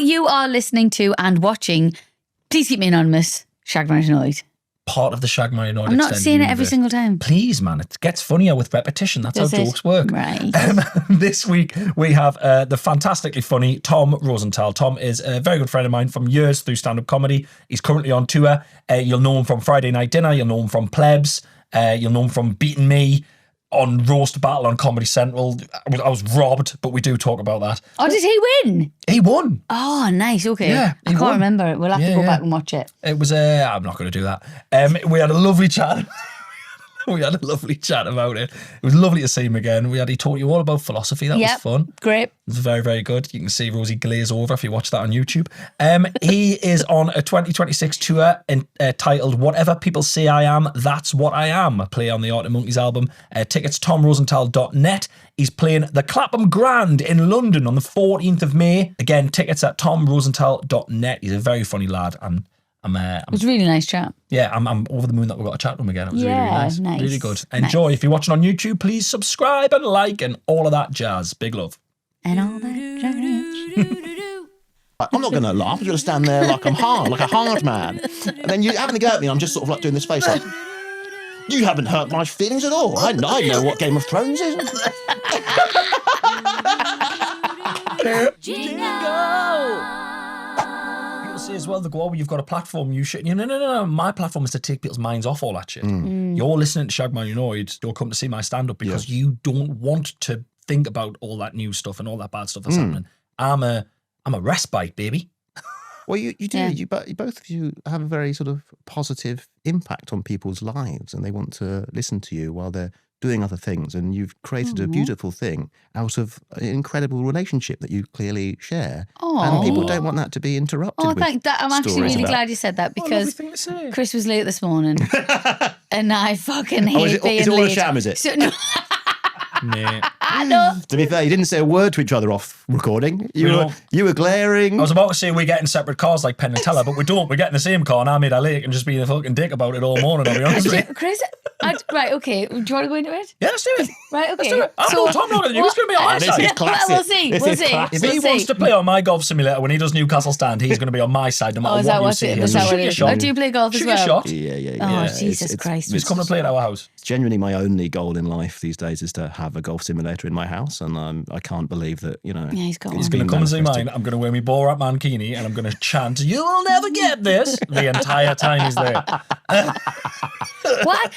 you are listening to and watching, please keep me anonymous, Shagged, Married, Annoyed. Part of the Shagged, Married, Annoyed I'm not extended saying it every universe. single time. Please, man, it gets funnier with repetition. That's Does how it? jokes work. Right. This week we have the fantastically funny Tom Rosenthal. Tom is a very good friend of mine from years through stand-up comedy. He's currently on tour. You'll know him from Friday Night Dinner. You'll know him from Plebs. You'll know him from Beating Me on Roast Battle on Comedy Central. I was robbed, but we do talk about that. Oh, did he win? He won. Oh, nice. Okay. Yeah, I can't remember it. We'll have to go back and watch it. It was I'm not going to do that. We had a lovely chat. We had a lovely chat about it. It was lovely to see him again. He taught you all about philosophy. That was fun. Great. It was very, very good. You can see Rosie glaze over if you watch that on YouTube. He is on a 2026 tour titled Whatever People Say I Am, That's What I Am. A play on the Arctic Monkeys album. Tickets tomrosenthal.net. He's playing the Clapham Grand in London on the 14th of May. Again, tickets at tomrosenthal.net. He's a very funny lad, and it was a really nice chat. Yeah, I'm over the moon that we got to chat to him again. It was really, really nice. Really good. Enjoy. Nice. If you're watching on YouTube, please subscribe and like and all of that jazz. Big love. And all that jazz. I'm not going to laugh. I'm going to stand there like I'm hard, like a hard man. And then you having a go at me, I'm just sort of like doing this face like, you haven't hurt my feelings at all. I know what Game of Thrones is. Jingle! Say as well, you've got a platform, you should. No. My platform is to take people's minds off all that shit. You're listening to Shagged, Married, Annoyed. You'll come to see my stand up because you don't want to think about all that new stuff and all that bad stuff that's happening. I'm a respite, baby. Well, you do. Yeah. Both of you have a very sort of positive impact on people's lives, and they want to listen to you while they're doing other things, and you've created a beautiful thing out of an incredible relationship that you clearly share. And people don't want that to be interrupted. Thank that. I'm actually really glad you said that because Chris was late this morning and I fucking hate being late. Is it all a sham, is it? No. No. To be fair, you didn't say a word to each other off recording. You were glaring. I was about to say we're getting separate cars like Penn and Teller, but we don't. We're getting the same car, and I made a lake and just being a fucking dick about it all morning, I'll be honest with you. Chris, right, okay. Do you want to go into it? Yeah, let's do it. Right, okay. Let's do it. Tom longer than you. He's going to be on my side. This is classic. We'll see. If he wants to play on my golf simulator when he does Newcastle Stand, he's going to be on my side no matter what you see. Is that what it is? Do you play golf as well? Shoot your shot. Yeah. Oh, Jesus Christ. He's coming to play at our house. It's genuinely my only goal in life these days is to have a golf simulator in my house, and I can't believe that, he's got He's going to come and see mine. I'm going to wear my Borat mankini and I'm going to chant, "You'll never get this," the entire time he's there. Why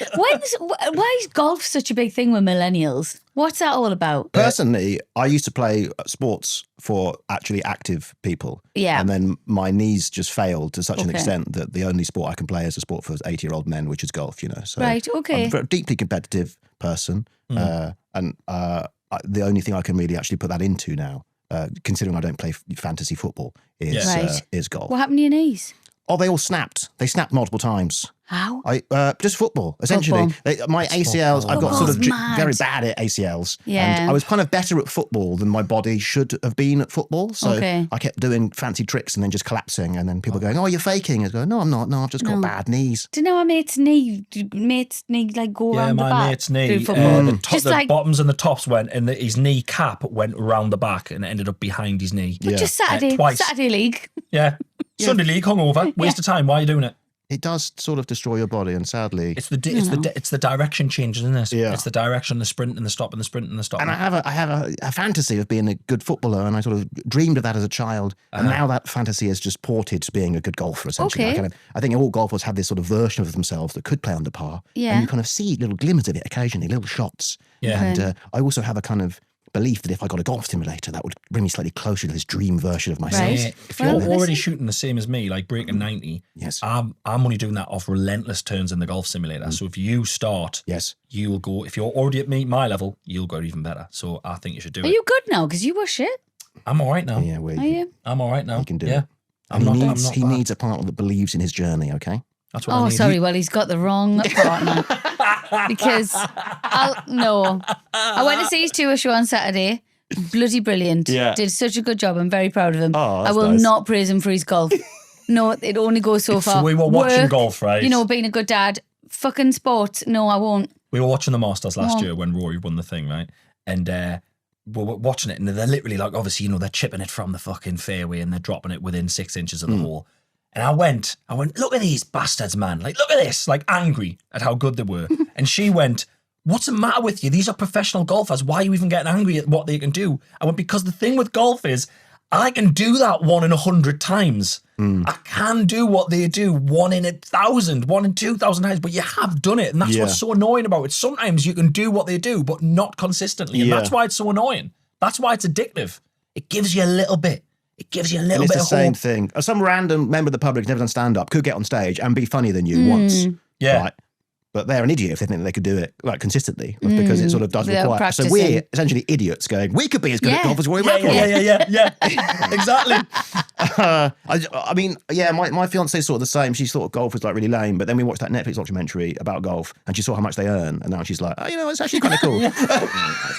is golf such a big thing with millennials? What's that all about? Personally, I used to play sports for actually active people. Yeah. And then my knees just failed to such an extent that the only sport I can play is a sport for 80-year-old men, which is golf, So right, okay. I'm a deeply competitive person. And the only thing I can really actually put that into now, considering I don't play fantasy football, is golf. What happened to your knees? Oh, they all snapped. They snapped multiple times. How? Just football, essentially. My ACLs, I've got sort of very bad at ACLs. Yeah. And I was kind of better at football than my body should have been at football. So I kept doing fancy tricks and then just collapsing. And then people going, "Oh, you're faking." I go, "No, I'm not. No, I've just got bad knees." Do you know our mate's knee like go around the back? Yeah, my mate's knee. The bottoms and the tops went, and his knee cap went round the back and it ended up behind his knee. But just Saturday league. Yeah. Sunday league, hungover, waste of time. Why are you doing it? It does sort of destroy your body, and sadly, it's the direction changes, isn't it? Yeah. It's the direction, the sprint and the stop, and the sprint and the stop. And I have a fantasy of being a good footballer, and I sort of dreamed of that as a child, and now that fantasy is just ported to being a good golfer. Essentially, I think all golfers have this sort of version of themselves that could play under par, and you kind of see little glimmers of it occasionally, little shots. Yeah. And I also have a kind of belief that if I got a golf simulator, that would bring me slightly closer to this dream version of myself. Right. If you're already shooting the same as me, like breaking 90, I'm only doing that off relentless turns in the golf simulator. So if you start, you'll go. If you're already at my level, you'll go even better. So I think you should do it. Are you good now? Because you were shit. I'm all right now. Yeah, are you? I'm all right now. He can do it. He needs a partner that believes in his journey. Okay. That's what I need. Sorry. Well, he's got the wrong partner. Because I went to see his tour show on Saturday. Bloody brilliant. Yeah. Did such a good job. I'm very proud of him. I will not praise him for his golf. No, it only goes so far. So we were watching golf, right? Being a good dad. Fucking sports. No, I won't. We were watching the Masters last year when Rory won the thing, right? And we're watching it, and they're literally like, obviously, they're chipping it from the fucking fairway and they're dropping it within 6 inches of the hole. And I went, look at these bastards, man. Like, look at this. Like, angry at how good they were. And she went, what's the matter with you? These are professional golfers. Why are you even getting angry at what they can do? I went, because the thing with golf is, I can do that 1 in 100 times. I can do what they do 1 in 1,000, 1 in 2,000 times, but you have done it. And that's what's so annoying about it. Sometimes you can do what they do, but not consistently. And that's why it's so annoying. That's why it's addictive. It gives you a little bit. It gives you a little bit of hope. It's the same thing. Some random member of the public who's never done stand-up could get on stage and be funnier than you once. Yeah. Right? But they're an idiot if they think that they could do it like consistently because it sort of does require. So we're essentially idiots going, we could be as good at golf as Rory McIlroy. Yeah. Exactly. I mean, my fiance's sort of the same. She thought golf was like really lame, but then we watched that Netflix documentary about golf and she saw how much they earn. And now she's like, it's actually kind of cool. If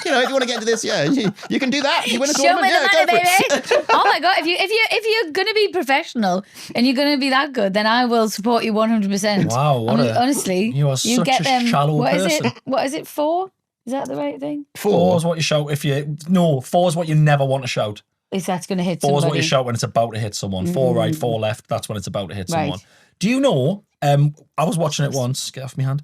you want to get into this, you can do that. You win a tournament, Show me the money, baby. Oh my God, if you're going to be professional and you're going to be that good, then I will support you 100%. Wow, honestly. You are such a shallow person. What is it, 4? Is that the right thing? 4 is what you shout No, 4 is what you never want to shout. Is that's going to hit 4 somebody? is what you shout when it's about to hit someone. 4 right, 4 left, that's when it's about to hit someone. Do you know, I was watching it once, get off my hand.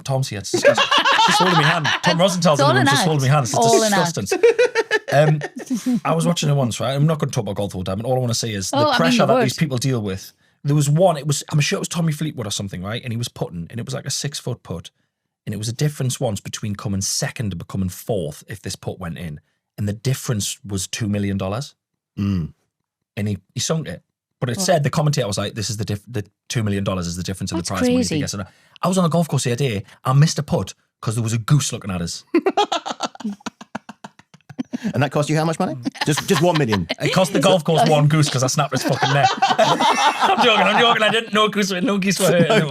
Tom's here, it's disgusting. Just holding my hand. Tom Rosenthal's in the room, just holding my hand. It's disgusting. I was watching it once, right? I'm not going to talk about golf all the time, and all I want to say is the pressure that these people deal with. There was one, I'm sure it was Tommy Fleetwood or something, right? And he was putting, and it was like a 6-foot putt. And it was a difference once between coming second and becoming fourth if this putt went in. And the difference was $2 million. And he sunk it. But it said, the commentator was like, this is the $2 million is the difference in the prize money. Crazy. I was on a golf course the other day. I missed a putt because there was a goose looking at us. And that cost you how much money? Just 1 million. It cost the golf course 1 goose because I snapped his fucking neck. I'm joking. I didn't know goose were hurting.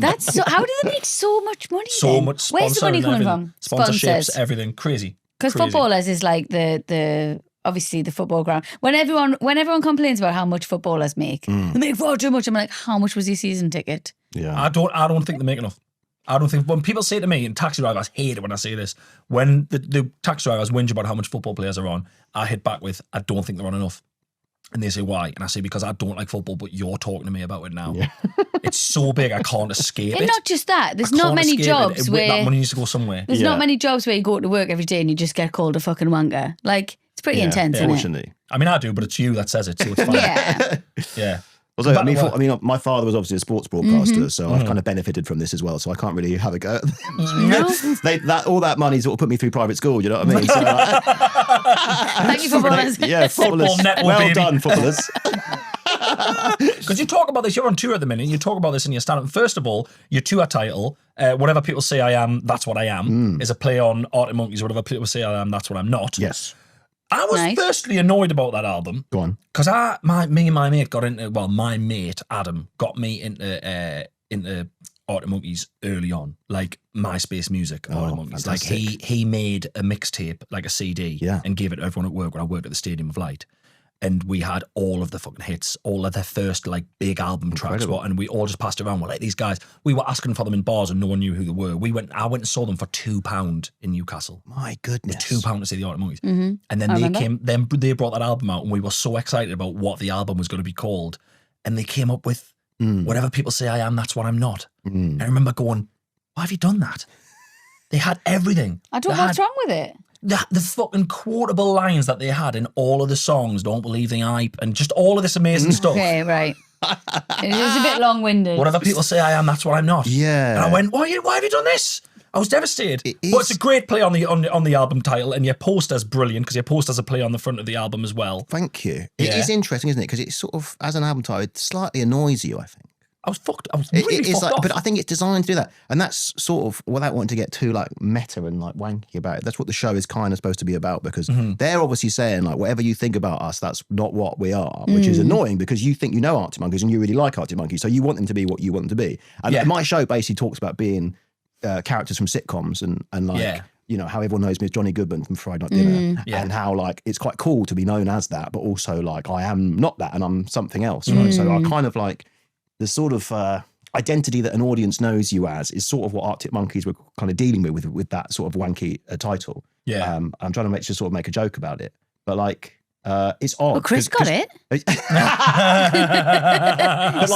That's so. How do they make so much money? So much. Where's the money coming from? Sponsorships, everything. Crazy. Because footballers is like the obviously the football ground. When everyone complains about how much footballers make, they make far too much. I'm like, how much was your season ticket? Yeah. I don't think they make enough. I don't think, when people say to me, and taxi drivers hate it when I say this, when the taxi drivers whinge about how much football players are on, I hit back with, I don't think they're on enough. And they say, why? And I say, because I don't like football, but you're talking to me about it now. Yeah. It's so big, I can't escape it. And not just that, there's not many jobs where that money needs to go somewhere. There's not many jobs where you go to work every day and you just get called a fucking wanker. Like, it's pretty intense, isn't it? I mean, I do, but it's you that says it, so it's fine. Yeah. Although, my father was obviously a sports broadcaster, so I've kind of benefited from this as well. So I can't really have a go at them. No? All that money sort of put me through private school. You know what I mean? So, thank you, footballers. Footballers. Well done, footballers. Because you talk about this, you're on tour at the minute, and you talk about this in your stand-up. First of all, your tour title, whatever people say I am, that's what I am, is a play on Arctic Monkeys. Whatever people say I am, that's what I'm not. Yes. I was firstly annoyed about that album. Go on. Because my mate got into, my mate Adam got me into Arctic Monkeys early on, like MySpace music. Arctic Monkeys, fantastic. Like he made a mixtape, like a CD, and gave it to everyone at work when I worked at the Stadium of Light. And we had all of the fucking hits, all of their first like big album tracks, and we all just passed around. We're like, these guys, we were asking for them in bars and no one knew who they were. I went and saw them for £2 in Newcastle. My goodness. £2 to see the Arctic Monkeys. And then they brought that album out and we were so excited about what the album was going to be called. And they came up with whatever people say I am, that's what I'm not. And I remember going, why have you done that? They had everything. I don't know what's wrong with it. The fucking quotable lines that they had in all of the songs, Don't Believe the Hype, and just all of this amazing stuff. Okay, right. It was a bit long-winded. Whatever people say I am, that's what I'm not. Yeah. And I went, why have you done this? I was devastated. But it's a great play on the album title, and your poster's brilliant because your poster's a play on the front of the album as well. Thank you. It is interesting, isn't it? Because it's sort of, as an album title, it slightly annoys you, I think. I was really fucked off. But I think it's designed to do that. And that's sort of, without wanting to get too like meta and like wanky about it, that's what the show is kind of supposed to be about, because they're obviously saying like, whatever you think about us, that's not what we are, which is annoying because you think you know Arctic Monkeys and you really like Arctic Monkeys. So you want them to be what you want them to be. And my show basically talks about being characters from sitcoms and like, you know, how everyone knows me as Johnny Goodman from Friday Night Dinner, and how like it's quite cool to be known as that, but also like I am not that and I'm something else, right? So I kind of like the sort of identity that an audience knows you as is sort of what Arctic Monkeys were kind of dealing with that sort of wanky title. Yeah. I'm trying to make a joke about it, but like it's odd. Well, Chris got it. But like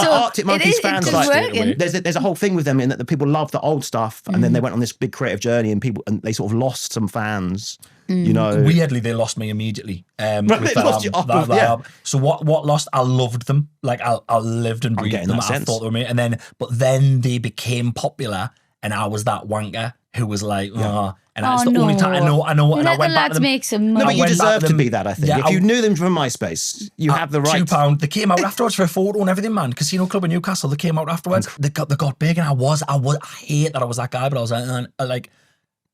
Arctic Monkeys fans, like there's a whole thing with them in that the people love the old stuff, and then they went on this big creative journey, and they sort of lost some fans. You know, weirdly, they lost me immediately. With that album. So what lost? I loved them. Like I lived and breathed them. I thought they were me. And then they became popular, and I was that wanker who was like, and that's the only time I know. And I went back to them. Make some money. No, but you deserve to be that. I think if you knew them from MySpace, you have the right. £2. They came out afterwards for a photo and everything, man. Casino Club in Newcastle. They came out afterwards. They got big, and I hate that I was that guy, but I was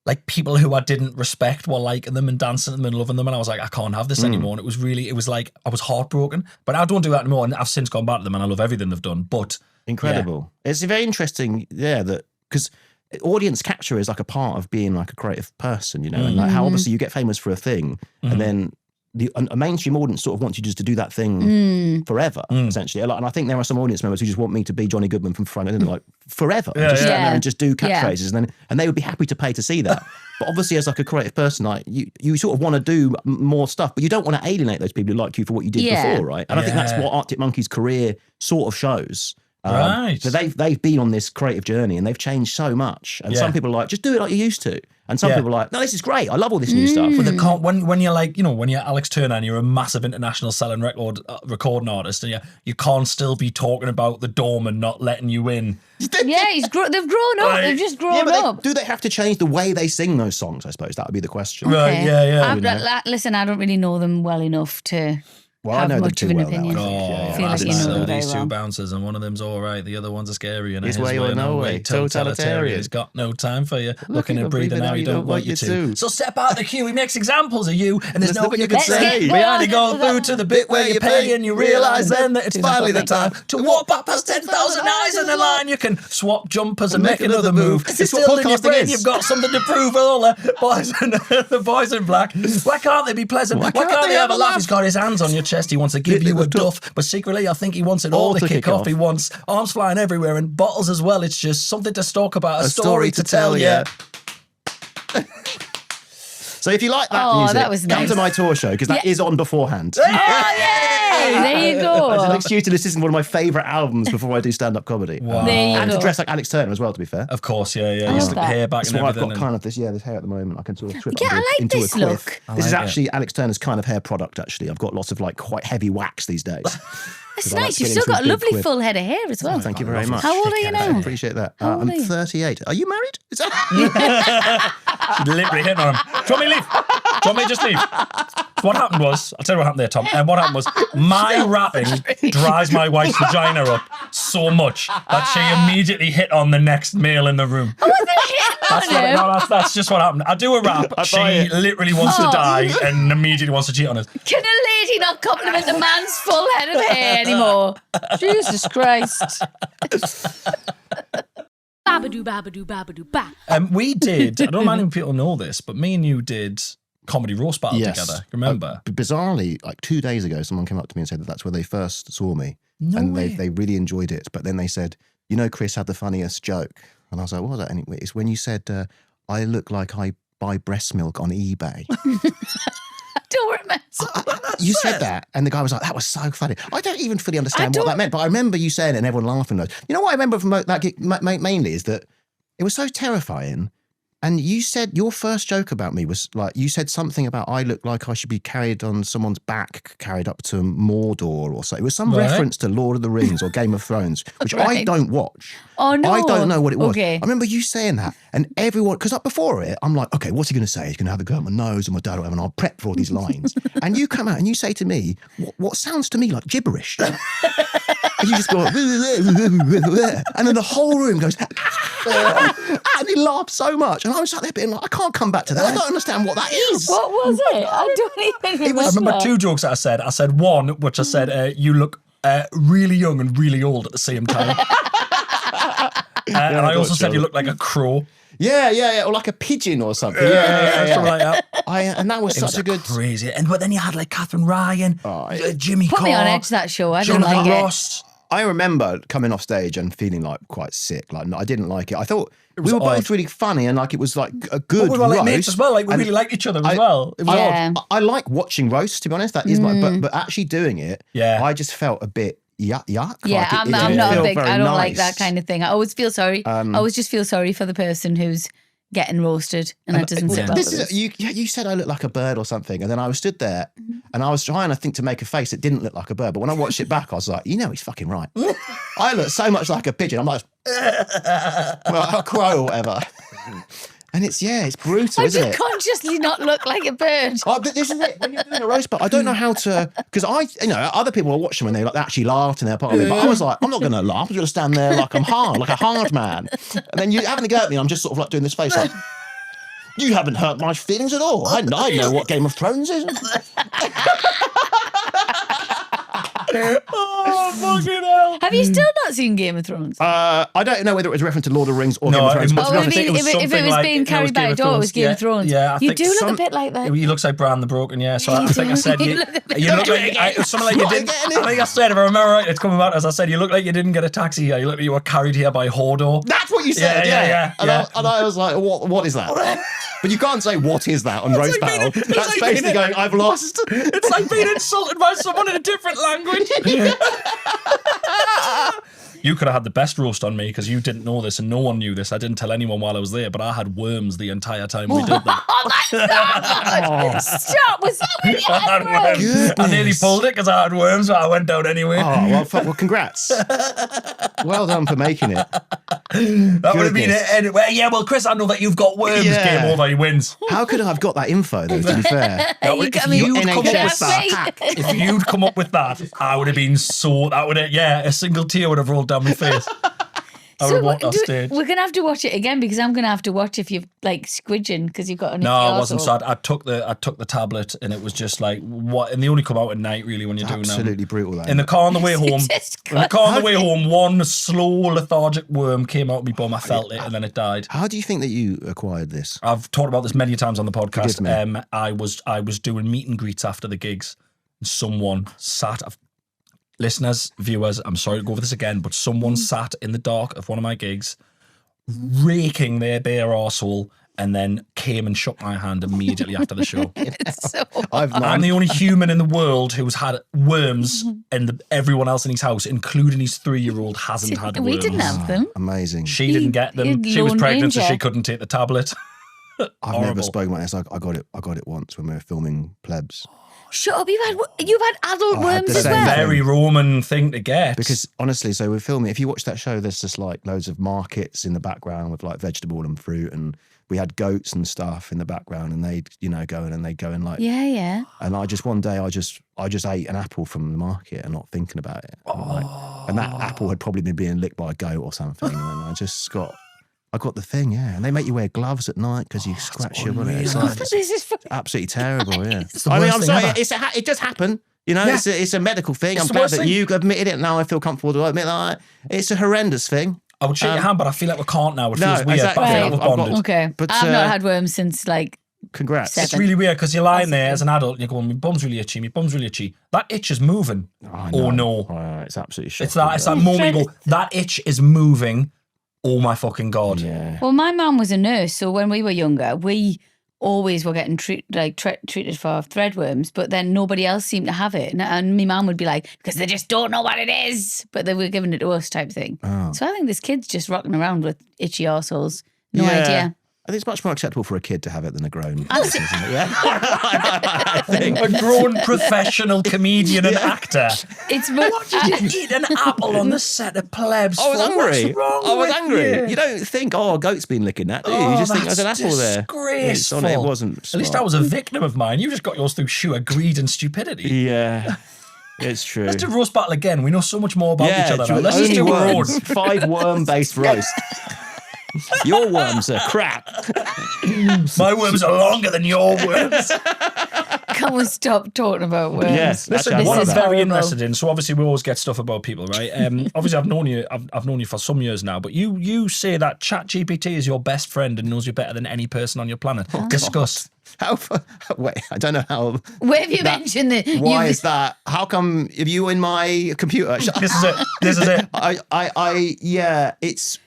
like people who I didn't respect were liking them and dancing to them and loving them, and I was like, I can't have this anymore. And it was like I was heartbroken. But I don't do that anymore, and I've since gone back to them, and I love everything they've done. But incredible. It's very interesting, that because audience capture is like a part of being like a creative person, and like how obviously you get famous for a thing, and then a mainstream audience sort of wants you just to do that thing forever, essentially. And I think there are some audience members who just want me to be Johnny Goodman from front end, like forever, stand there and just do catchphrases, and they would be happy to pay to see that. But obviously, as like a creative person, like you sort of want to do more stuff, but you don't want to alienate those people who like you for what you did before, right? And I think that's what Arctic Monkeys' career sort of shows. Right. So they've been on this creative journey, and they've changed so much. And some people are like, just do it like you used to. And some people are like, no, this is great. I love all this new stuff. But they can't, when you're like, when you're Alex Turner and you're a massive international selling recording artist, and you can't still be talking about the Dome and not letting you in. Yeah, they've grown up. They've just grown up. Do they have to change the way they sing those songs? I suppose that would be the question. Right, yeah. Listen, I don't really know them well enough to... Well, I know them too well now. I feel like you know them very these two well. bouncers, and one of them's all right, the other one's a scary, and his way or no way, totalitarian. He's got no time for you. Looking and breathing now, you don't want you to. So step out the queue. He makes examples of you, and there's nothing you can say. We only go through to the bit where you pay, and you realise then that it's finally the time to walk back past 10,000 eyes in the line. You can swap jumpers and make another move. It's still in your brain. You've got something to prove with all the boys in black. Why can't they be pleasant? Why can't they have a laugh? He's got his hands on your chest. He wants to give you a duff, but secretly I think he wants it all to kick off. He wants arms flying everywhere and bottles as well. It's just something to talk about, a story to tell, yeah. So if you like that music, that was nice. Come to my tour show, because that is on beforehand. Oh, yay! There you go. It's an excuse to listen to one of my favourite albums before I do stand-up comedy. Wow. And to dress like Alex Turner as well, to be fair. Of course, yeah. He's hair back That's and why everything. I've got kind of this hair at the moment. I can sort of trip I into like a this quiff. look. This is actually Alex Turner's kind of hair product, actually. I've got lots of like quite heavy wax these days. That's nice. You've still got a lovely full head of hair as well. Thank you very much. How old are you now? I appreciate that. I'm 38. Are you married? Is that... She's literally hitting on him. Do you want me to leave? Do you want me to just leave? So what happened was, I'll tell you what happened there, Tom. And what happened was, my rapping dries my wife's vagina up so much that she immediately hit on the next male in the room. That's just what happened. I do a rap. She literally wants to die and immediately wants to cheat on us. Can a lady not compliment the man's full head of hair anymore? Jesus Christ. Babadoo, babadoo, babadoo, ba. We did, I don't mind if people know this, but me and you did comedy roast battle together. Remember? Bizarrely, like 2 days ago, someone came up to me and said that that's where they first saw me. They really enjoyed it. But then they said, Chris had the funniest joke. And I was like, what was that anyway? It's when you said, I look like I buy breast milk on eBay. Don't remember. You said that, and the guy was like, that was so funny. I don't even fully understand what that meant, but I remember you saying it and everyone laughing. You know what I remember from that gig mainly is that it was so terrifying. And you said your first joke about me was like, you said something about I look like I should be carried on someone's back, carried up to Mordor or so. It was some reference to Lord of the Rings or Game of Thrones, which I don't watch. Oh, no. I don't know what it was. Okay. I remember you saying that, and everyone, because before it, I'm like, okay, what's he going to say? He's going to have a go at my nose and my dad or whatever, and I'll prep for all these lines. And you come out and you say to me, what sounds to me like gibberish. And you just go, and then the whole room goes, and he laughed so much. And I was sat there being like, I can't come back to that. I don't understand what that is. What was it? I don't even remember. I remember two jokes that I said. I said one, which I said, you look really young and really old at the same time. And I also said you look like a crow. Yeah, or like a pigeon or something. Something like that. And that was such a good... crazy. But then you had like Catherine Ryan, Jimmy Put Carr. me on edge, that show. I don't Jonathan like Ross. I remember coming off stage and feeling like quite sick. Like I didn't like it. I thought was we were odd. both really funny and like it was like a good we were like roast mates as well. Like we And really liked each other as well. It was Yeah. odd. I like watching roasts, to be honest. That is but actually doing it, Yeah. I just felt a bit yuck. Yeah, Like I'm didn't not a feel big. very I don't like nice. that kind of thing. I always feel sorry. I always just feel sorry for the person who's getting roasted, and that doesn't sit well This with is us. you said I look like a bird or something, and then I was stood there and I was trying to think to make a face that didn't look like a bird, but when I watched it back I was like, he's fucking right. I look so much like a pigeon. I'm like well, a crow or whatever. And it's brutal, I isn't just it? consciously not look like a bird. Oh, but this is it. When you're doing a roast, but I don't know how to, because other people will watch them and they like actually laughed and they're part of it. But I was like, I'm not going to laugh. I'm going to stand there like I'm hard, like a hard man. And then you having a go at me, I'm just sort of like doing this face like, you haven't hurt my feelings at all. I know what Game of Thrones is. Oh, fucking hell. Have you still not seen Game of Thrones? I don't know whether it was a reference to Lord of the Rings or Game of Thrones. it But must to be Oh, honest, I mean, if it something was like- being it carried was by Game a of daughter, it Thrones. was Game of Thrones. Yeah, I You think do look a bit like that. You look like Bran the Broken, yeah. So I You think I do. said You you look a bit look like like it was something like you didn't. I think I said, if I remember right, it's coming out as I said. You look like you didn't get a taxi here. You look like you were carried here by Hodor. that's what you said, Yeah. And I was like, what is that? But you can't say what is that on roast like being- battle. it's That's like basically being- going, I've lost. It's like being insulted by someone in a different language. You could have had the best roast on me because you didn't know this and no one knew this. I didn't tell anyone while I was there, but I had worms the entire time we did that. Oh, that's so Stop! Was that when you I had had worms. worms? I nearly pulled it because I had worms, but I went down anyway. Oh, well, congrats. Well done for making it. That would have been it anyway. Yeah, well, Chris, I know that you've got worms. Yeah. Game over, he wins. How could I have got that info, though, to be fair? If you'd come up with that, I would have been so. That would have, a single tear would have rolled down my face. I would have walked off stage. We're gonna have to watch it again because I'm gonna have to watch if you're like squidging because you've got an. No, I wasn't sad. I took the tablet and it was just like what, and they only come out at night really when you're doing them. Absolutely brutal, though. In the car on the way home, Just one slow lethargic worm came out of my bum. I felt it and then it died. How do you think that you acquired this? I've talked about this many times on the podcast. Forgive me. I was doing meet and greets after the gigs, and someone sat. Listeners, viewers, I'm sorry to go over this again, but someone sat in the dark of one of my gigs, raking their bare arsehole, and then came and shook my hand immediately after the show. so I'm the only human in the world who's had worms, and everyone else in his house, including his 3-year-old, hasn't had worms. we didn't have them. Amazing. She didn't get them. She was Lone pregnant, so Ranger. she couldn't take the tablet. I've Horrible. never spoken about this. I got it once when we were filming Plebs. Shut up! You've had adult I had worms the as same well. thing. Very Roman thing to get. Because honestly, so we're filming. If you watch that show, there's just like loads of markets in the background with like vegetable and fruit, and we had goats and stuff in the background, and they'd go in and they'd go in like. Yeah. And one day I just ate an apple from the market and not thinking about it. And that apple had probably been being licked by a goat or something, and I got the thing, yeah. And they make you wear gloves at night because you scratch your body. It's like, This is fucking. absolutely terrible, yeah. the I mean, worst I'm thing sorry, ever. it does happen. You know, Yeah. it's a medical thing. It's I'm the glad worst that thing. you admitted it. Now I feel comfortable to admit that. It's a horrendous thing. I would shake your hand, but I feel like we can't now. It No, feels weird. exactly. But I feel Right. like we're I've got- bonded. Okay, But, I've not had worms since like. Congrats. Seven. It's really weird because you're lying there as an adult and you're going, my bum's really itchy, my bum's really itchy. That itch is moving. I Oh, know. no. It's absolutely shocking. It's that moment you go, that itch is moving. Oh my fucking God. Yeah. Well, my mum was a nurse, so when we were younger, we always were getting treated for threadworms, but then nobody else seemed to have it, and my mum would be like, because they just don't know what it is, but they were giving it to us type thing. Oh. So I think this kid's just rocking around with itchy arseholes. No Yeah. idea. I think it's much more acceptable for a kid to have it than a grown I've person, seen- isn't it? Yeah. I think. A grown professional comedian and actor. It's What did you eat an apple on the set of Plebs I was for? hungry. What's wrong I was with hungry. you? You don't think, a goat's been licking that, do you? You just think there's an apple there. Disgraceful. It wasn't. At least I smart. was a victim of mine. You just got yours through sheer greed and stupidity. Yeah. It's true. Let's do roast battle again. We know so much more about each other now. true. Let's just Only do a worms. roast. 5 worm-based roast. Your worms are crap. My worms are longer than your worms. Can we stop talking about worms? Yes. Listen, Actually, I what I'm is very horrible. interested in. So obviously we always get stuff about people, right? Obviously I've known you for some years now, but you say that ChatGPT is your best friend and knows you better than any person on your planet. Discuss. How? Wait, I don't know how. Where have you mentioned that? Why is that? How come? If you in my computer? This is it. Yeah. It's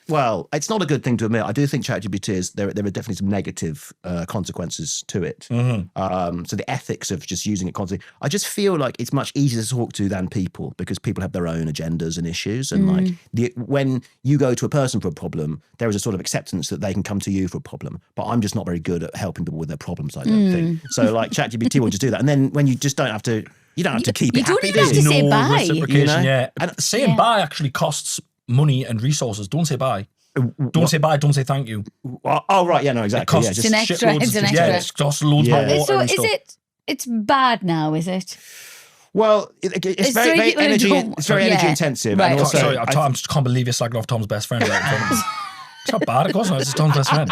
not a good thing to admit. I do think ChatGPT is there are definitely some negative consequences to it. So the ethics of just using it constantly. I just feel like it's much easier to talk to than people because people have their own agendas and issues. And when you go to a person for a problem, there is a sort of acceptance that they can come to you for a problem. But I'm just not very good at helping people with their problems, I don't think. So like ChatGPT will just do that. And then when you just don't have to, you don't have to keep it happy. You don't even have to say bye. Reciprocation, yeah. And saying bye actually costs money and resources. Don't say bye. Don't say bye. Don't say thank you. Oh, right. Yeah, no, exactly. It costs It's an extra. Yeah, it costs loads more water So and is stuff. it's bad now, is it? Well, it's very energy. It's very energy intensive. Right. And also, Sorry, I just can't believe you're slagging off Tom's best friend. Right? It's not bad, of course not. It's Tom's best friend.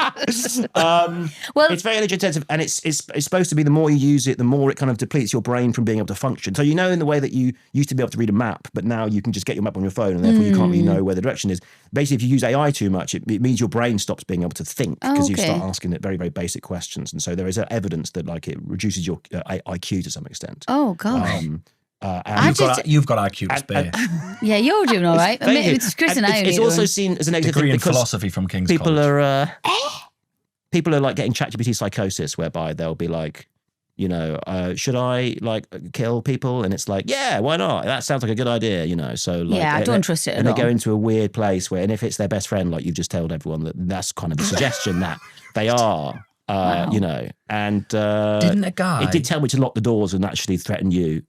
Well, it's very energy intensive, and it's supposed to be the more you use it, the more it kind of depletes your brain from being able to function. So in the way that you used to be able to read a map, but now you can just get your map on your phone, and therefore you can't really know where the direction is. Basically, if you use AI too much, it means your brain stops being able to think because you start asking it very, very basic questions, and so there is evidence that like it reduces your IQ to some extent. Oh God. You've got IQ to spare. Yeah, you're doing all right. It's Chris and I. It's also seen as a negative Degree thing in because philosophy from King's people College. People are like getting ChatGPT psychosis, whereby they'll be like, should I like kill people? And it's like, yeah, why not? That sounds like a good idea, So like, I don't trust it at all. And they go into a weird place where, and if it's their best friend, like you've just told everyone, that's kind of the suggestion that they are. Wow. And didn't a guy? It did tell me to lock the doors and actually threaten you.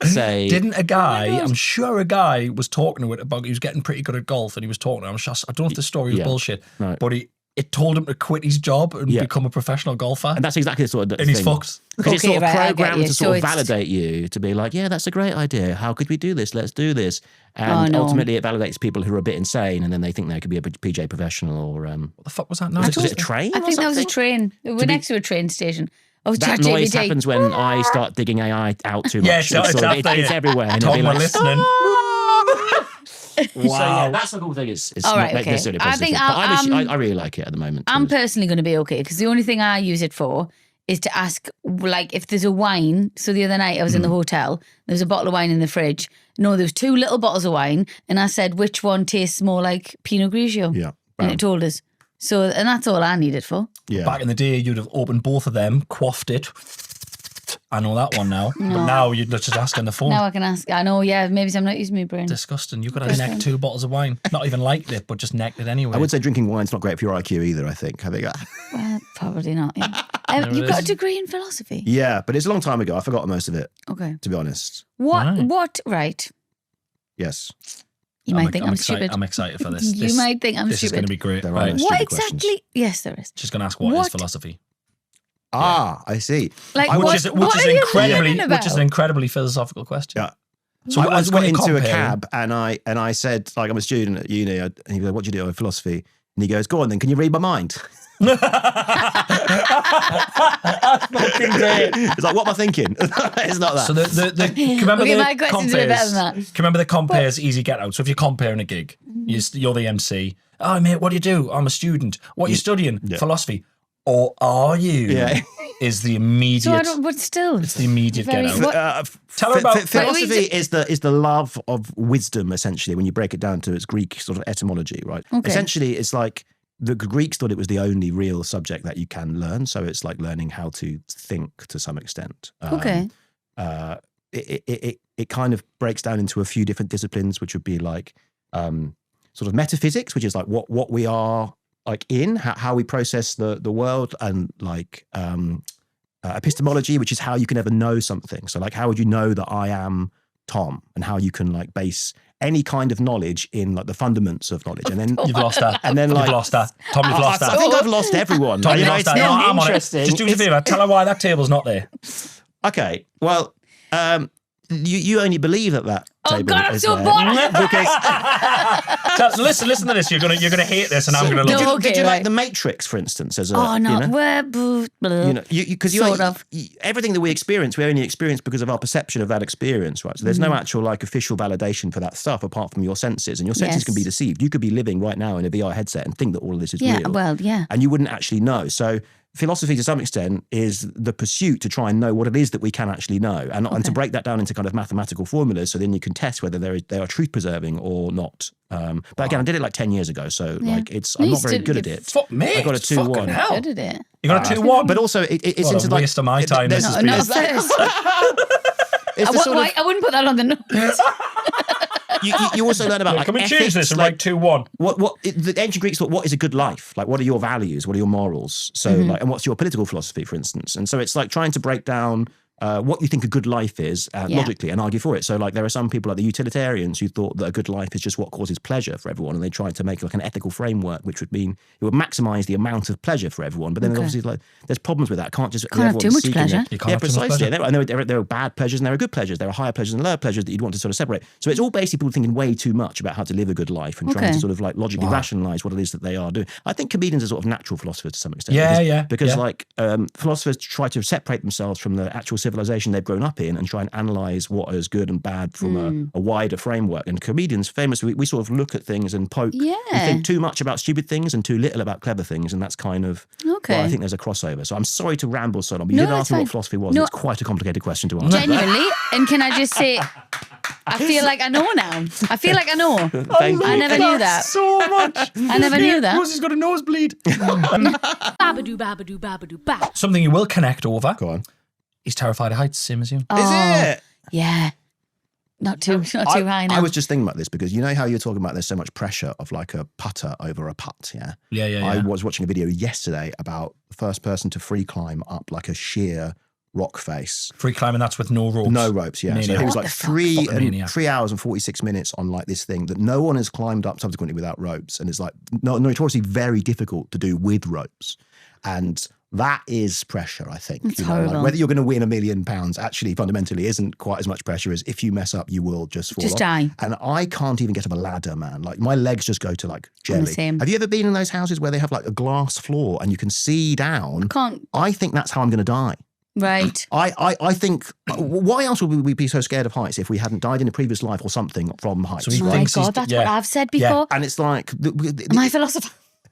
Say, didn't a guy? I'm sure a guy was talking to it about. He was getting pretty good at golf, and he was talking to him. I don't know if the story was bullshit, but it told him to quit his job and become a professional golfer. And that's exactly the sort of thing. And he's fucked. Because it's sort of programmed to sort of So validate you, to be like, yeah, that's a great idea. How could we do this? Let's do this. And ultimately it validates people who are a bit insane, and then they think they could be a PJ professional or... What the fuck was that? No, was it a train I think that was a train. We're next to a train station. Oh, that noise happens when I start digging AI out too much. It's everywhere. And Tom, we're listening. Wow, so, yeah, that's the cool thing. It's all right, not okay. necessarily positive. I really like it at the moment. I'm personally going to be okay because the only thing I use it for is to ask, like, if there's a wine. So the other night I was in the hotel, there was a bottle of wine in the fridge. No, there was 2 little bottles of wine, and I said, which one tastes more like Pinot Grigio? Yeah. And it told us. So, and that's all I need it for. Yeah. Back in the day, you'd have opened both of them, quaffed it. I know that one now. But now you're just asking the phone. Now I can ask. I know, yeah, maybe I'm not using my brain. Disgusting. You could have necked 2 bottles of wine. Not even liked it, but just necked it anyway. I would say drinking wine's not great for your IQ either, I think. Well, probably not, yeah. You've got a degree in philosophy? Yeah, but it's a long time ago. I forgot most of it, Okay. to be honest. Right. Yes. You might think I'm stupid. I'm excited for this. You might think I'm this stupid. This is going to be great. There are right. no What stupid exactly? questions. Yes, there is. She's going to ask what is philosophy. I see. Like, which is an incredibly philosophical question. Yeah. So I went into a cab and I said, like, I'm a student at uni, and he was like, what do you do? Philosophy. And he goes, go on then, can you read my mind? That's fucking great. It's like, what am I thinking? It's not that. So can you remember my question's a bit better than that. Can you remember the compares easy get out? So if you're comparing a gig, you're the MC. Oh, mate, what do you do? I'm a student. What are you studying? Yeah. Philosophy. Or are you? Yeah. Is the immediate. So I don't, but still. It's the immediate get out. Tell her about philosophy is the love of wisdom, essentially, when you break it down to its Greek sort of etymology, right? Okay. Essentially, it's like the Greeks thought it was the only real subject that you can learn. So it's like learning how to think to some extent. Okay. It kind of breaks down into a few different disciplines, which would be like sort of metaphysics, which is like what we are like in, how we process the world, and like epistemology, which is how you can ever know something. So like, how would you know that I am Tom, and how you can like base any kind of knowledge in like the fundaments of knowledge. And then you've lost that. And then like you've lost that. Tom, you've lost that. I think I've lost everyone. Tom, you've lost that. No, I'm on it. Interesting. Just do me a favour. Tell her why that table's not there. Okay. Well, you only believe that Oh table God, I'm is so there. bored. Because listen to this. You're gonna hate this, and I'm gonna love it. did you like The Matrix, for instance? As a, because everything that we experience, we only experience because of our perception of that experience, right? So there's no actual like official validation for that stuff apart from your senses, and your senses can be deceived. You could be living right now in a VR headset and think that all of this is real. Well, yeah. And you wouldn't actually know. So philosophy to some extent is the pursuit to try and know what it is that we can actually know, and to break that down into kind of mathematical formulas, so then you can test whether they are truth preserving or not. But again, I did it like 10 years ago, so like I'm not very good at it. Fuck me, I got a 2-1. Good at it. You got a 2-1, but also it's into a like waste of my time. This has been. Not first. I wouldn't put that on the notes. You also learn about like can we ethics, choose this and like, write 2-1? The ancient Greeks thought, what is a good life? Like, what are your values? What are your morals? So, like, and what's your political philosophy, for instance? And so it's like trying to break down what you think a good life is logically and argue for it. So, like, there are some people like the utilitarians who thought that a good life is just what causes pleasure for everyone, and they tried to make like an ethical framework, which would mean it would maximize the amount of pleasure for everyone. But then obviously, like, there's problems with that. Can't have too much pleasure. You can't have too much precisely. pleasure. And there are bad pleasures and there are good pleasures. There are higher pleasures and lower pleasures that you'd want to sort of separate. So it's all basically people thinking way too much about how to live a good life and trying to sort of like logically rationalize what it is that they are doing. I think comedians are sort of natural philosophers to some extent. Because like philosophers try to separate themselves from the actual civilization they've grown up in and try and analyze what is good and bad from a wider framework. And comedians, famously, we sort of look at things and poke. We think too much about stupid things and too little about clever things, and that's kind of well, I think there's a crossover. So I'm sorry to ramble so long, but you didn't ask me what philosophy was. It's quite a complicated question to answer. Genuinely, and can I just say, I feel like I know now. I feel like I know. Thank you. I never knew that. So much. I never knew that. Rosie's got a nosebleed. Babadoo, babadoo, babadoo, ba. Something you will connect over. Go on. He's terrified of heights, same as you. Is it? Yeah. Not too high now. I was just thinking about this because you know how you're talking about there's so much pressure of like a putter over a putt, yeah? Yeah. I was watching a video yesterday about the first person to free climb up like a sheer rock face. Free climbing, that's with no ropes. No ropes, yeah. So Maniac. he was What like the fuck? 3 hours and 46 minutes on like this thing that no one has climbed up subsequently without ropes. And it's like notoriously very difficult to do with ropes. And that is pressure, I think. It's like horrible. whether you're going to win £1 million actually fundamentally isn't quite as much pressure as if you mess up, you will just fall off. die. And I can't even get up a ladder, man. Like my legs just go to like jelly. same. Have you ever been in those houses where they have like a glass floor and you can see down? Can't. I think that's how I'm going to die. Right. I think, why else would we be so scared of heights if we hadn't died in a previous life or something from heights? So he My thinks he's- God, that's what I've said before. And it's like... Am I a philosopher?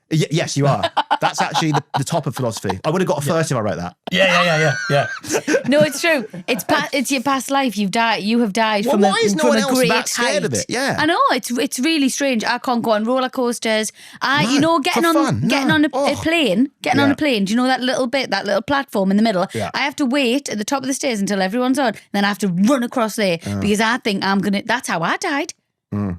Yes, you are. That's actually the top of philosophy. I would have got a first if I wrote that. Yeah. No, it's true. It's your past life. You have died Well, from why is no from one a else great that scared height. of it? Yeah. I know. It's really strange. I can't go on roller coasters. Getting for on fun. getting No. on a Oh. plane. Getting on a plane. Do you know that little platform in the middle? Yeah. I have to wait at the top of the stairs until everyone's on. Then I have to run across there because I think I'm gonna. That's how I died.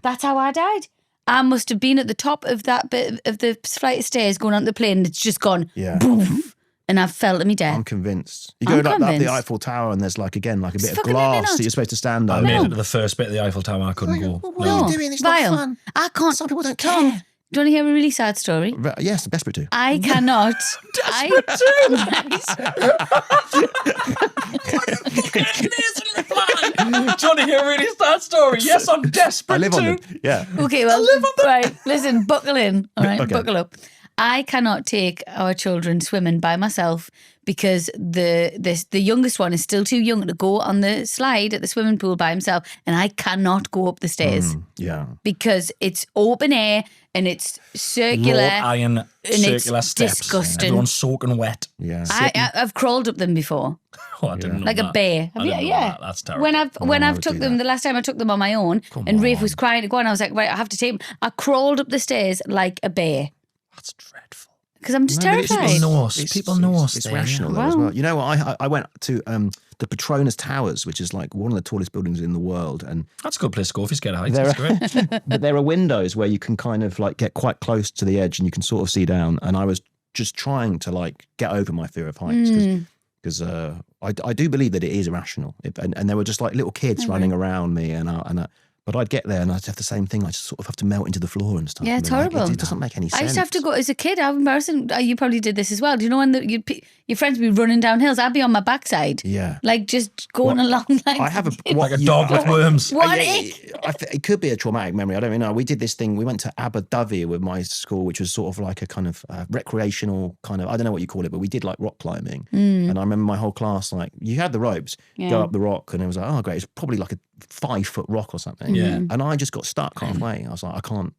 That's how I died. I must have been at the top of that bit of the flight of stairs going onto the plane, and it's just gone boom, and I've fell to me death. I'm convinced. You go up the convinced. Eiffel Tower and there's like a bit It's of fucking glass nuts. that you're supposed to stand I on. made it to the first bit of the Eiffel Tower. I couldn't go. What are you doing? It's Vile. not fun. I can't. Some people don't Tom, care. do you want to hear a really sad story? Yes, desperate to. I cannot. Do you want to hear a really sad story? Yes, I'm desperate I live on to. them. Yeah. Okay, well, right. Listen, buckle in. All right, Okay. buckle up. I cannot take our children swimming by myself because the youngest one is still too young to go on the slide at the swimming pool by himself, and I cannot go up the stairs Yeah. because it's open air and it's circular. Wrought iron circular it's steps. disgusting. Everyone's soaking wet. Yeah. I've crawled up them before. Oh, I didn't know Like a that. bear. I didn't know Yeah. that. That's terrible. When I've would took do them, that. the last time I took them on my own, and Rafe was crying to go on, I was like, right, I have to take them. I crawled up the stairs like a bear That's dreadful. because I'm just No, but terrified. People know us. People know us. It's there, rational though, yeah. as Wow. well. You know what? I went to the Petronas Towers, which is like one of the tallest buildings in the world, and That's a good place to go if you're scared of heights. That's great. but there are windows where you can kind of like get quite close to the edge and you can sort of see down. And I was just trying to like get over my fear of heights because I do believe that it is irrational. And there were just like little kids running around me, but I'd get there and I'd have the same thing. I just sort of have to melt into the floor and stuff. Yeah, And it's be like, horrible. It doesn't make any sense. I used to have to go as a kid. How embarrassing! You probably did this as well. Do you know when your friends would be running down hills? I'd be on my backside. Yeah. like just going along like I have Like a dog with worms. What I it could be a traumatic memory. I don't really know. We did this thing. We went to Abu Dhabi with my school, which was sort of like a kind of recreational kind of, I don't know what you call it, but we did like rock climbing. And I remember my whole class, like, you had the ropes, go up the rock, and it was like, oh, great. It's probably like a 5-foot rock or something. Yeah. And I just got stuck halfway. I was like, I can't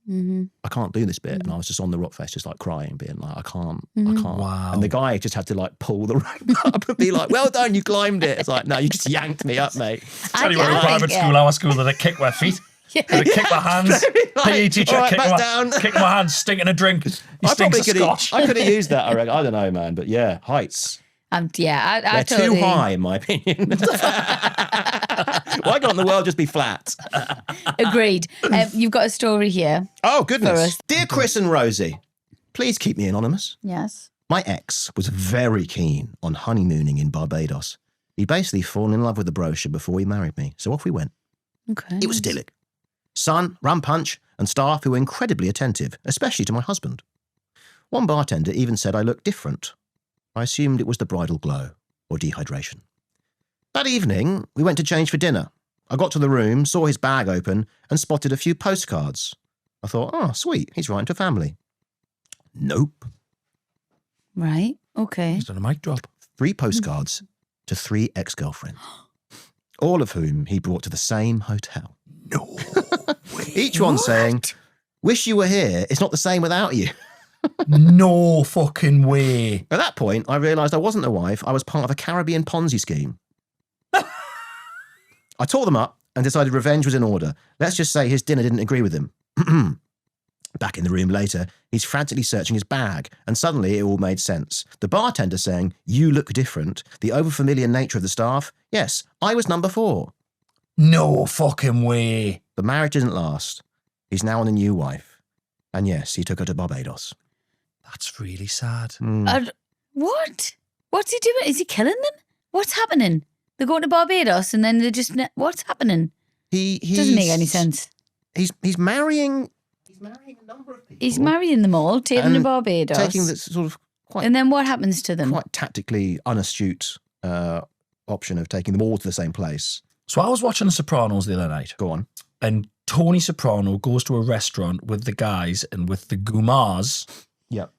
do this bit. And I was just on the rock face, just like crying, being like, I can't. Wow. And the guy just had to like pull the rope up and be like, well done, you climbed it. It's like, no, you just yanked me up, mate. Tell you what, in private school, our school, they kick their feet. They kick my hands. PE teacher, All right, kick back my hands, stinking a drink. He stinks of scotch. I could have used that, I reckon. I don't know, man. But yeah, heights. I They're totally... too high, in my opinion. Why can't the world just be flat? Agreed. You've got a story here. Oh, For goodness. us. Dear Chris and Rosie, please keep me anonymous. Yes. My ex was very keen on honeymooning in Barbados. He'd basically fallen in love with the brochure before he married me, so off we went. Okay. It was idyllic. Sun, rum punch, and staff who were incredibly attentive, especially to my husband. One bartender even said I looked different. I assumed it was the bridal glow or dehydration. That evening, we went to change for dinner. I got to the room, saw his bag open, and spotted a few postcards. I thought, oh, sweet, he's writing to family. Nope. Right. Okay. He's done a mic drop. 3 postcards to 3 ex-girlfriends, all of whom he brought to the same hotel. No. Each one saying, wish you were here, it's not the same without you. No fucking way. At that point, I realised I wasn't a wife, I was part of a Caribbean Ponzi scheme. I tore them up and decided revenge was in order. Let's just say his dinner didn't agree with him. Back in the room later, he's frantically searching his bag, and suddenly it all made sense. The bartender saying, you look different, the overfamiliar nature of the staff, yes, I was number 4. No fucking way. The marriage didn't last. He's now on a new wife. And yes, he took her to Barbados. That's really sad. What? What's he doing? Is he killing them? What's happening? They're going to Barbados and then they're just... What's happening? Doesn't make any sense. He's marrying a number of people. He's marrying them all, taking them to Barbados. Taking this sort of quite... And then what happens to them? Quite tactically unastute option of taking them all to the same place. So I was watching The Sopranos the other night. Go on. And Tony Soprano goes to a restaurant with the guys and with the Gumars,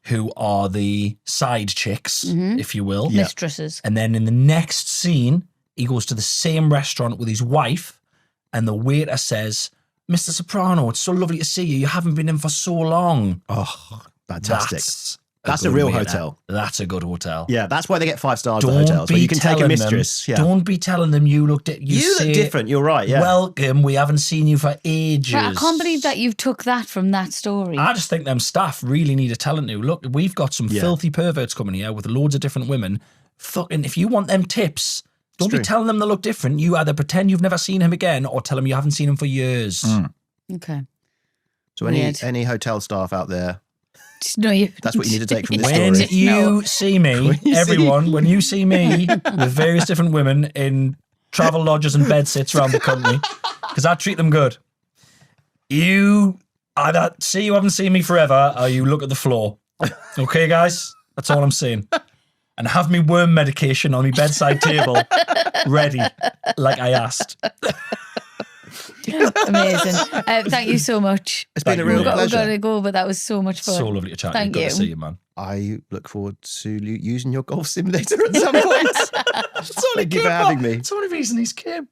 who are the side chicks, if you will. Mistresses. And then in the next scene, he goes to the same restaurant with his wife, and the waiter says, Mr. Soprano, it's so lovely to see you. You haven't been in for so long. Oh, fantastic. That's a good real waiter. hotel. That's a good hotel. Yeah, that's why they get 5 stars at hotels, where you can take a mistress. Don't be telling them you look different. You look different, you're right, yeah. Welcome, we haven't seen you for ages. Right, I can't believe that you've took that from that story. I just think them staff really need a telling to. Look, we've got some filthy perverts coming here with loads of different women. Fucking, if you want them tips, don't be telling them they look different. You either pretend you've never seen him again or tell them you haven't seen him for years. Okay. So any hotel staff out there, no, that's what you need to take from this when story. You see me, everyone, when you see me with various different women in travel lodges and bed sits around the country, because I treat them good, you either see you haven't seen me forever or you look at the floor. Okay, guys? That's all I'm saying. And have me worm medication on my bedside table ready, like I asked. Amazing. Thank you so much. It's been a real pleasure. We've got to go, but that was so much fun. So lovely to chat. Thank Good you. to see you, man. I look forward to using your golf simulator at some point. Thank you for having me. It's the only reason he's came.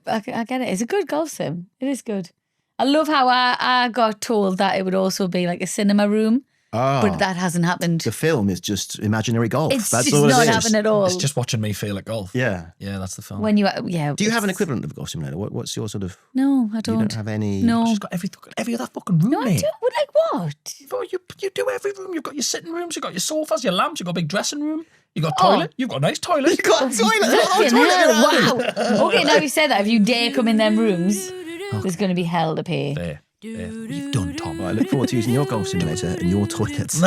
I get it. It's a good golf sim. It is good. I love how I got told that it would also be like a cinema room. But that hasn't happened. The film is just imaginary golf. It's that's just all not it is. happening at all. It's just watching me feel at golf. Yeah. Yeah, that's the film. When you, Do you have an equivalent of a golf simulator? What's your sort of... No, I don't. You don't have any... No. She's got every other fucking room, No, I mate. don't. Well, like what? You do every room. You've got your sitting rooms, you've got your sofas, your lamps, you've got a big dressing room, you've got a toilet, you've got a nice toilet. You've got a toilet. Fucking hell, wow. Okay, now you said that. If you dare come in them rooms, there's going to be hell to pay. There. You've done, Tom. I look forward to using your golf simulator and your toilets.